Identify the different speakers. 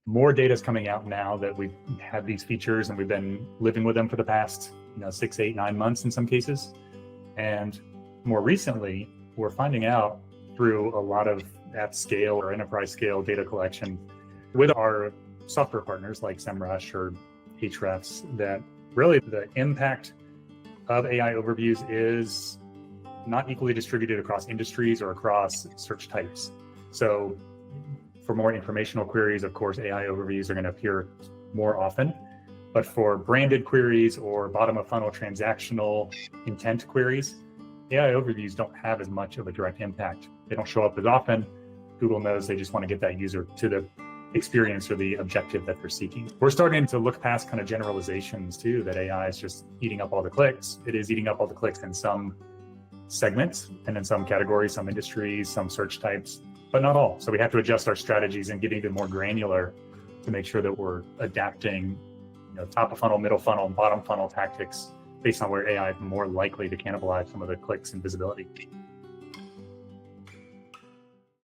Speaker 1: More data is coming out now that we've had these features and we've been living with them for the past 6, 8, 9 months in some cases. And more recently, we're finding out through a lot of at scale or enterprise scale data collection with our software partners like Semrush or Ahrefs that really the impact of AI overviews is not equally distributed across industries or across search types. So for more informational queries, of course, AI overviews are going to appear more often. But for branded queries or bottom of funnel transactional intent queries, AI overviews don't have as much of a direct impact. They don't show up as often. Google knows they just want to get that user to the experience or the objective that they're seeking. We're starting to look past kind of generalizations too, that AI is just eating up all the clicks. It is eating up all the clicks in some segments and in some categories, some industries, some search types, but not all. So we have to adjust our strategies and get even more granular to make sure that we're adapting top of funnel, middle funnel, bottom funnel tactics based on where AI is more likely to cannibalize some of the clicks and visibility.